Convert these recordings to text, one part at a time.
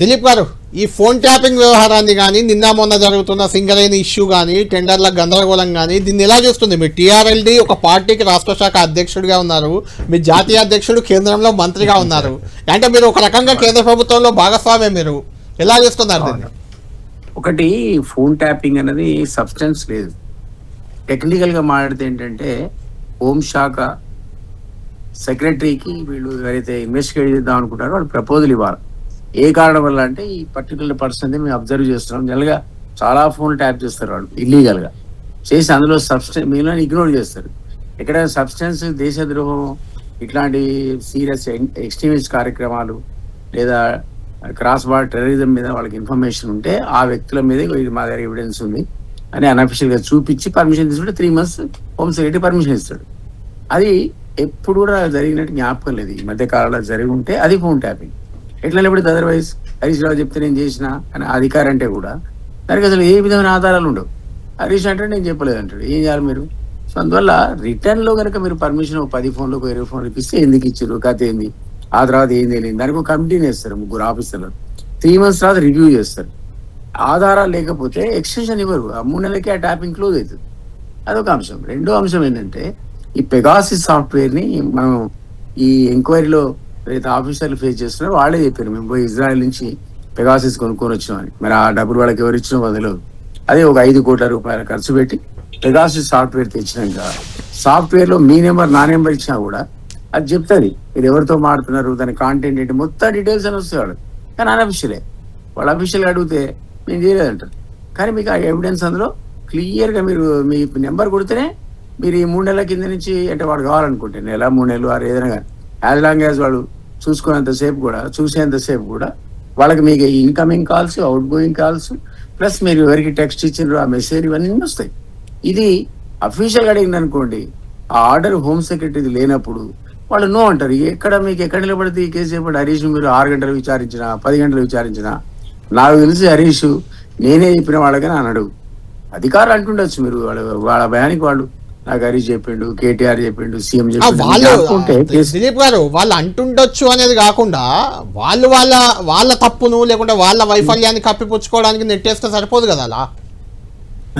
దిలీప్ గారు, ఈ phone tapping వ్యవహారాన్ని కానీ నిన్న మొన్న జరుగుతున్న సింగరేణి ఇష్యూ కానీ టెండర్ల గందరగోళం కానీ దీన్ని ఎలా చూస్తుంది? మీ టీఆర్ఎల్డి ఒక పార్టీకి రాష్ట్ర శాఖ అధ్యక్షుడిగా ఉన్నారు, మీ జాతీయ అధ్యక్షుడు కేంద్రంలో మంత్రిగా ఉన్నారు, అంటే మీరు ఒక రకంగా కేంద్ర ప్రభుత్వంలో భాగస్వామ్యం, మీరు ఎలా చేస్తున్నారు దీన్ని? ఒకటి, ఫోన్ ట్యాపింగ్ అనేది సబ్స్టెన్స్ లేదు. టెక్నికల్ గా మాట్లాడితే ఏంటంటే హోంశాఖ సెక్రటరీకి వీళ్ళు ఎవరైతే ఇన్వెస్టిగేట్ చేద్దాం అనుకుంటారో వాళ్ళు ప్రపోజల్ ఇవ్వాలి. ఏ కారణం వల్ల అంటే ఈ పర్టికులర్ పర్సన్ మేము అబ్జర్వ్ చేస్తున్నాం, జనరల్గా చాలా ఫోన్ ట్యాప్ చేస్తారు వాళ్ళు ఇల్లీగల్ గా చేసి, అందులో సబ్స్టెన్స్ మీలో ఇగ్నోర్ చేస్తారు. ఎక్కడైనా సబ్స్టెన్స్, దేశద్రోహం, ఇట్లాంటి సీరియస్ ఎక్స్ట్రీమిస్ట్ కార్యక్రమాలు లేదా క్రాస్ బార్డర్ టెర్రరిజం మీద వాళ్ళకి ఇన్ఫర్మేషన్ ఉంటే ఆ వ్యక్తుల మీద ఇది మా దగ్గర ఎవిడెన్స్ ఉంది అని అన్అఫిషియల్ గా చూపించి పర్మిషన్ తీసుకుంటే 3 months హోమ్ సెక్రటరీ పర్మిషన్ ఇస్తాడు. అది ఎప్పుడు కూడా జరిగినట్టు జ్ఞాపకం లేదు. ఈ మధ్య కాలంలో జరిగి ఉంటే అది ఫోన్ ట్యాపింగ్. ఎట్లా ఇప్పుడు అదర్వైజ్ హరీష్ రావు చెప్తే నేను చేసిన అని అధికారం అంటే కూడా దానికి అసలు ఏ విధమైన ఆధారాలు ఉండవు. హరీష్ అంటే నేను చెప్పలేదు అంటాడు, ఏం చేయాలి మీరు? సో అందువల్ల రిటర్న్ లో కనుక మీరు పర్మిషన్ 10 ఫోన్లకు 20 ఫోన్లు ఇప్పిస్తే ఎందుకు ఇచ్చారు, కథ ఏంది, ఆ తర్వాత ఏం తెలియదు, దానికి ఒక కమిటీని వేస్తారు 3 ఆఫీసర్లు, 3 months తర్వాత రివ్యూ చేస్తారు. ఆధారాలు లేకపోతే ఎక్స్టెన్షన్ ఇవ్వరు, ఆ 3 నెలలకి ఆ ట్యాపింగ్ క్లోజ్ అవుతుంది. అదొక అంశం. రెండో అంశం ఏంటంటే ఈ పెగాసిస్ సాఫ్ట్వేర్ ని మనం ఈ ఎంక్వైరీలో ఏదైతే ఆఫీసర్లు ఫేస్ చేస్తున్నారో వాళ్ళే చెప్పారు, మేము పోయి ఇజ్రాయెల్ నుంచి పెగాసిస్ కొనుక్కొని వచ్చామని. మరి ఆ డబ్బులు వాళ్ళకి ఎవరు ఇచ్చినా వదలదు. అదే ఒక 5 కోట్ల రూపాయలు ఖర్చు పెట్టి పెగాసిస్ సాఫ్ట్వేర్ తెచ్చినాక సాఫ్ట్వేర్ లో మీ నెంబర్ నా నెంబర్ ఇచ్చినా కూడా అది చెప్తుంది మీరు ఎవరితో మాడుతున్నారు, దాని కాంటెంట్ ఏంటి, మొత్తం డీటెయిల్స్ అని వస్తాయి వాళ్ళు. కానీ అన్అఫిషియలే, వాళ్ళు అఫీషియల్ అడిగితే నేను చేయలేదంటారు. కానీ మీకు ఆ ఎవిడెన్స్ అందులో క్లియర్ గా మీరు మీ నెంబర్ కొడితేనే మీరు ఈ 3 నెలల కింద నుంచి, అంటే వాడు కావాలనుకుంటే నెల 3 నెలలు ఆరు ఏదైనా కానీ యాజ్ లాంగ్ యాజ్ వాడు చూసుకునేంతసేపు కూడా, చూసేంతసేపు కూడా వాళ్ళకి మీకు incoming calls, out going calls, plus మీరు ఎవరికి టెక్స్ట్ ఇచ్చినారో ఆ మెసేజ్ ఇవన్నీ వస్తాయి. ఇది అఫీషియల్గా అడిగింది అనుకోండి, ఆ ఆర్డర్ హోమ్ సెక్రటరీ లేనప్పుడు వాళ్ళు నో అంటారు. ఎక్కడ నిలబడితే ఈ కేసు చెప్పండి, హరీష్ మీరు 6 గంటలు విచారించినా 10 గంటలు విచారించినా నాకు తెలిసి హరీష్ నేనే చెప్పిన వాళ్ళకని అనడు. అధికారులు అంటుండొచ్చు, మీరు వాళ్ళ భయానికి వాళ్ళు నాకు హరీష్ చెప్పిండు, కేటీఆర్ చెప్పిండు, సీఎం చెప్పిండు. దిలీప్ గారు, వాళ్ళు అంటుండొచ్చు అనేది కాకుండా వాళ్ళు వాళ్ళ తప్పును లేకుంటే వాళ్ళ వైఫల్యాన్ని కప్పిపుచ్చుకోవడానికి నెట్టేస్తే సరిపోదు కదా. అలా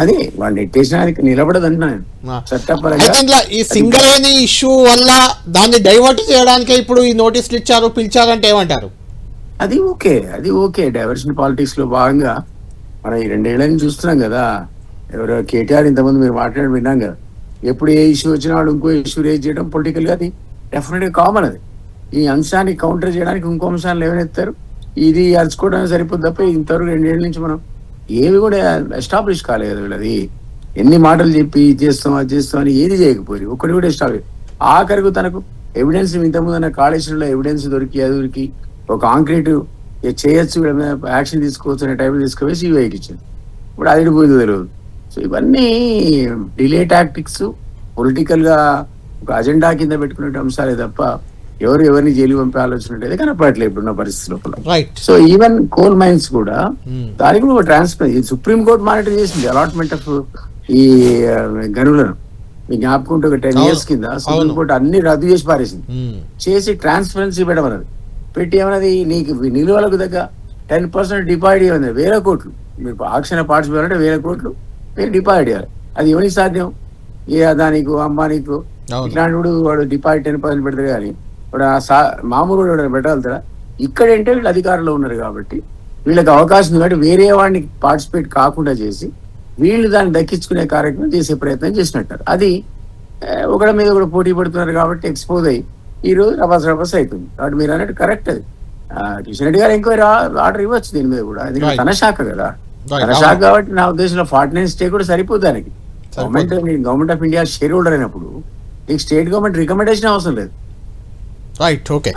అది వాళ్ళు నెట్టేసినానికి నిలబడదు అంటున్నాను. చట్టపరంగా ఈ సింగరేణి ఇష్యూ వల్ల దాన్ని డైవర్ట్ చేయడానికే ఇప్పుడు ఈ నోటీసులు ఇచ్చారు, పిలిచారంటే ఏమంటారు? అది ఓకే డైవర్షన్ పాలిటిక్స్ లో భాగంగా మనం ఈ 2 ఏళ్ళని చూస్తున్నాం కదా. ఎవరో కేటీఆర్ ఇంతకుముందు మీరు మాట్లాడి విన్నాం కదా, ఎప్పుడు ఏ ఇష్యూ వచ్చినా వాళ్ళు ఇంకో ఇష్యూ రేజ్ చేయడం పొలిటికల్ గా అది డెఫినెట్ గా కామన్. అది ఈ అంశాన్ని కౌంటర్ చేయడానికి ఇంకో అంశాన్ని లేవనెత్తారు, ఇది అరుచుకోవడానికి సరిపోద్ది తప్ప ఇంతవరకు 2 ఏళ్ళ నుంచి మనం ఏవి కూడా ఎస్టాబ్లిష్ కాలేదు. వీళ్ళది ఎన్ని మాటలు చెప్పి ఇది చేస్తాం అది చేస్తాం అని ఏది చేయకపోయి ఒకటి కూడా ఎస్టాబ్లిష్. ఆఖరికి తనకు ఎవిడెన్స్ ఇంతకుముందు అన్న కాళేశ్వరంలో ఎవిడెన్స్ దొరికి ఒక కాంక్రీట్ చేయొచ్చు, వీళ్ళ మీద యాక్షన్ తీసుకోవచ్చు అనే టైంలో తీసుకుపోయి సిబిఐకి ఇచ్చింది. ఇప్పుడు అది పోయిందో తెలియదు. సో ఇవన్నీ డిలే టాక్టిక్స్, పొలిటికల్ గా ఒక అజెండా కింద పెట్టుకునే అంశాలే తప్ప ఎవరిని జైలు పంపే ఆలోచన అయితే కనపడట్లేదు ఇప్పుడున్న పరిస్థితి లోపల. సో ఈవెన్ కోల్ మైన్స్ కూడా దానికి కూడా ట్రాన్స్ఫర్ సుప్రీం కోర్టు మానిటర్ చేసింది అలాట్మెంట్ ఆఫ్ ఈ గనులను. మీకు జ్ఞాపకం ఒక 10 years కింద సుప్రీం కోర్టు అన్ని రద్దు చేసి పారేసింది. చేసి ట్రాన్స్పరెన్సీ పెట్టమన్నది, పెట్టి ఏమన్నది నీకు నిలువలకు దగ్గర 10% డిపాజిట్ ఇవ్వండి, 1000 కోట్లు మీరు ఆక్షన్ పార్టిసిపేట్ అంటే 1000 కోట్లు మీరు డిపాజిట్ చేయాలి. అది ఎవరికి సాధ్యం? ఏ అదానికో అంబానీకో ఇట్లాంటి వాడు డిపాజిట్ 10% పెడతారు, కానీ వాడు మామూలు వాడు పెట్టగలుగుతారా? ఇక్కడంటే వీళ్ళు అధికారంలో ఉన్నారు కాబట్టి వీళ్ళకి అవకాశం ఉంది కాబట్టి వేరే వాడిని పార్టిసిపేట్ కాకుండా చేసి వీళ్ళు దాన్ని దక్కించుకునే కార్యక్రమం చేసే ప్రయత్నం చేసినట్టారు. అది ఒకటి మీద కూడా పోటీ పడుతున్నారు కాబట్టి ఎక్స్పోజ్ అయ్యి ఈ రోజు రభస అవుతుంది. కాబట్టి మీరు అన్నట్టు కరెక్ట్. అది కిషన్ రెడ్డి గారు ఎంక్వైరీ ఆర్డర్ ఇవ్వచ్చు దీని మీద కూడా, ఎందుకంటే తన శాఖ కదా, తన శాఖ కాబట్టి నా ఉద్దేశంలో 49 స్టే కూడా సరిపోతుంది దానికి. Government of India share holder అయినప్పుడు నీకు స్టేట్ గవర్నమెంట్ రికమెండేషన్ అవసరం లేదు. Right, okay.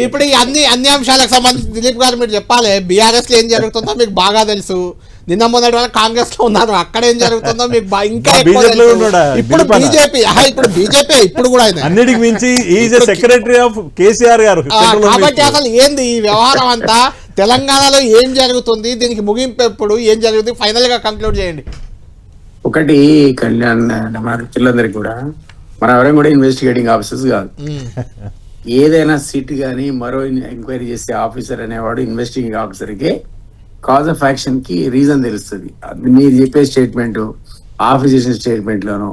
ఇప్పుడు అన్ని అంశాలకు సంబంధించి దిలీప్ గారు మీరు చెప్పాలి. బీఆర్ఎస్ లో ఏం జరుగుతుందో మీకు బాగా తెలుసు, నిన్న మొన్నటి వల్ల కాంగ్రెస్ లో ఉన్నారు, అక్కడ ఏం జరుగుతుందో మీకు ఇంకా ఇప్పుడు బీజేపీ ఇప్పుడు కూడా అన్నిటికి మించి సెక్రటరీ ఆఫ్ కేసీఆర్ గారు. కాబట్టి అసలు ఏంది ఈ వ్యవహారం అంతా? తెలంగాణలో ఏం జరుగుతుంది, దీనికి ముగింపు ఎప్పుడు, ఏం జరుగుతుంది, ఫైనల్ గా కంక్లూడ్ చేయండి. ఒకటి కళ్యాణ్ మా రుచులందరికీ కూడా మన ఎవరైనా కూడా ఇన్వెస్టిగేటింగ్ ఆఫీసర్స్ కాదు. ఉమ్. ఏదైనా సిట్ కానీ మరో ఎంక్వైరీ చేసే ఆఫీసర్ అనేవాడు ఇన్వెస్టిగేటింగ్ ఆఫీసర్కే కాజ్ ఆఫ్ యాక్షన్ కి రీజన్ తెలుస్తుంది. మీరు చెప్పే స్టేట్మెంట్, ఆఫీస్ చేసిన స్టేట్మెంట్ లోనో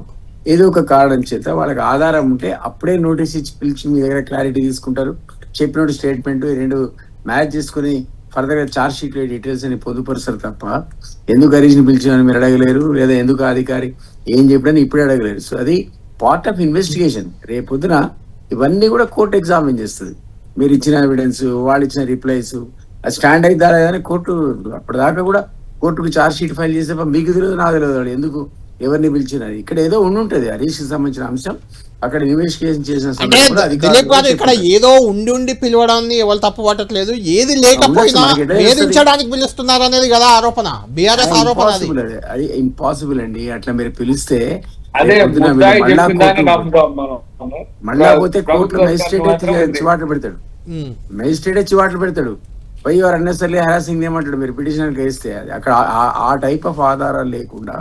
ఏదో ఒక కారణం చేత వాళ్ళకి ఆధారం ఉంటే అప్పుడే నోటీస్ ఇచ్చి పిలిచి మీ దగ్గర క్లారిటీ తీసుకుంటారు. చెప్పినట్టు స్టేట్మెంట్ ఈ రెండు మ్యాచ్ చేసుకుని ఫర్దర్ గా చార్జ్ షీట్ లో డీటెయిల్స్ అని పొందుపరుస్తారు తప్ప ఎందుకు హరీష్ని పిలిచామని మీరు అడగలేరు, లేదా ఎందుకు అధికారి ఏం చెప్పడని ఇప్పుడే అడగలేరు. సో అది పార్ట్ ఆఫ్ ఇన్వెస్టిగేషన్. రేపొద్దున ఇవన్నీ కూడా కోర్టు ఎగ్జామిన్ చేస్తుంది. మీరు ఇచ్చిన ఎవిడెన్స్, వాళ్ళు ఇచ్చిన రిప్లైస్ అది స్టాండ్ అయితే లేదని కోర్టు అప్పటిదాకా కూడా కోర్టుకు చార్జ్ షీట్ ఫైల్ చేసే మీకు తెలియదు, నాకు తెలియదు వాడు ఎందుకు ఎవరిని పిలిచినారు. ఇక్కడ ఏదో ఉండుంటది హరీష్ కి సంబంధించిన అంశం. అక్కడ ఇన్వెస్టిగేషన్ చేసిన అంటే సందర్భంలో దిలీప్ గారు ఇక్కడ ఏదో ఉండి పిలవడాన్ని ఎవరు తప్పు పట్టట్లేదు, ఏది లేకపోయినా మనకి ఎట్లా వేధించడానికి పిలుస్తున్నారు అనేది కదా ఆరోపణ, బీఆర్ఎస్ ఆరోపణ. అది అది ఇంపాసిబుల్ అండి. అట్లా మీరు పిలిస్తే అదే రేపొద్దున ముద్దాయి మళ్ళా చెప్పిందాన్ని కోర్టు- నమ్ముతాం మనం. మళ్ళా పోతే కోర్టులో మెజిస్ట్రేట్ ప్రభుత్వం చివాట్లు పెడతాడు. ఉమ్. మెజిస్ట్రేటే చివాట్లు పెడతాడు. పై ఎవరు అన్నెసర్లీ హరాసింగ్ ఏమంటాడు మీరు పిటిషన్ వేస్తే. అది అక్కడ ఆ టైప్ ఆఫ్ ఆధారాలు లేకుండా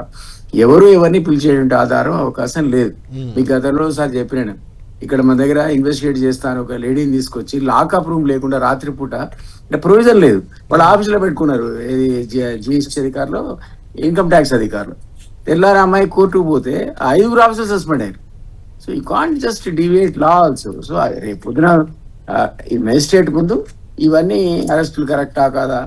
ఎవరు ఎవరిని పిలిచేటువంటి ఆధారం అవకాశం లేదు. మీకు గతంలో సార్ చెప్పినాను, ఇక్కడ మన దగ్గర ఇన్వెస్టిగేట్ చేస్తాను ఒక లేడీని తీసుకొచ్చి లాకప్ రూమ్ లేకుండా రాత్రిపూట అంటే ప్రొవిజన్ లేదు, వాళ్ళ ఆఫీసులో పెట్టుకున్నారు. ఏది జిఎస్టీ అధికారులు, ఇన్కమ్ ట్యాక్స్ అధికారులు. తెల్లారి అమ్మాయి కోర్టుకు పోతే 5 ఆఫీసర్ సస్పెండ్ అయ్యారు. So you can't just deviate law also. So రేపు పొద్దున ఈ మెజిస్ట్రేట్ ముందు ఇవన్నీ అరెస్టులు కరెక్టా కాదా,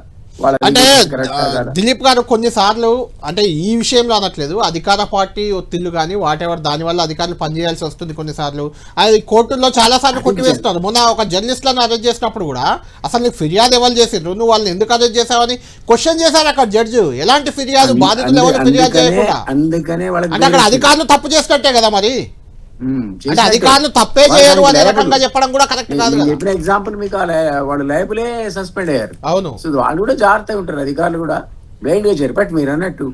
వాళ్ళ అంటే కరెక్టా కాదా. దిలీప్ గారు కొన్నిసార్లు అంటే ఈ విషయంలో అనట్లేదు, అధికార పార్టీ ఒత్తిళ్లు కానీ వాటెవర్ దానివల్ల అధికారులు పనిచేయాల్సి వస్తుంది కొన్నిసార్లు. అది కోర్టుల్లో చాలా సార్లు కొట్టివేస్తున్నారు. మొన్న ఒక జర్నలిస్ట్లను అరెస్ట్ చేసినప్పుడు కూడా అసలు నీకు ఫిర్యాదు ఎవరు చేసిండ్రు, నువ్వు వాళ్ళని ఎందుకు అరెస్ట్ చేసావని క్వశ్చన్ చేశారు అక్కడ జడ్జి. ఎలాంటి ఫిర్యాదు, బాధితులు ఎవరు ఫిర్యాదు చేయకుండా. అందుకనే వాళ్ళకి అంటే అక్కడ అధికారులు తప్పు చేసినట్టే కదా మరి. అంటే చేసినట్టే. అధికారులు తప్పే చేయరు అనే రకంగా చెప్పడం కూడా కరెక్ట్ కాదు నేను కదా. చెప్పిన ఎగ్జాంపుల్ మీకు వాళ్ళు లైబులే సస్పెండ్ అయ్యారు. అవును. సో వాళ్ళు కూడా జాగ్రత్తగా ఉంటారు, అధికారులు కూడా బ్లైండ్ గా చేయరు. బట్ మీరు అన్నట్టు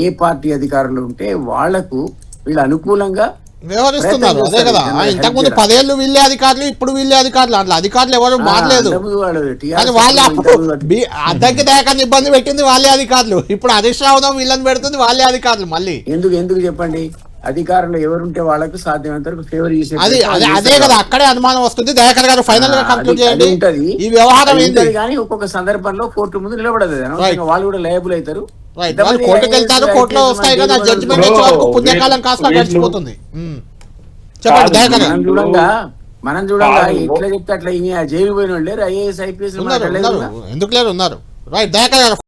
ఏ పార్టీ అధికారులు ఉంటే వాళ్లకు వీళ్ళు అనుకూలంగా వ్యవహరిస్తున్నారు. అదే కదా, ఇంతకుముందు 10 ఏళ్ళు వీళ్ళే అధికారులు, ఇప్పుడు వీళ్ళే అధికారులు. అట్లా అధికారులు ఎవరు మారలేదు. కానీ వాళ్ళు అప్పుడు అద్దెకి దాకాన్ని ఇబ్బంది పెట్టింది వాళ్ళే అధికారులు, ఇప్పుడు హరీష్ రావు వీళ్ళని పెడుతుంది వాళ్ళే అధికారులు. మళ్ళీ ఎందుకు చెప్పండి, అధికారులు ఎవరుంటే వాళ్ళకు సాధ్యమైనంత వరకు ఫేవర్ చేసే అది అదే కదా, అక్కడే అనుమానం వస్తుంది. దయాకర్ గారు ఫైనల్ గా కంక్లూడ్ చేయండి. ఉంటది ఈ వ్యవహారం ఏంటి కానీ ఒక్కొక్క సందర్భంలో కోర్టు ముందు నిలబడదు, అనవసరంగా వాళ్ళు కూడా లయబుల్ అవుతారు. వాళ్ళు కోర్టుకు వెళ్తారు, కోర్టులో వస్తాయి కదా, జడ్జిమెంట్ వచ్చే వరకు పుణ్యకాలం కాస్త గడిచిపోతుంది. చెప్పండి దయాకర్ గారు. మనం చూడంగా ఎట్లా చెప్తే అట్లా జైలు పోయిన వాళ్ళు లేరు, ఐఏఎస్ ఐపీఎస్ ఎందుకు లేరు, ఉన్నారు. రైట్ దయాకర్ గారు.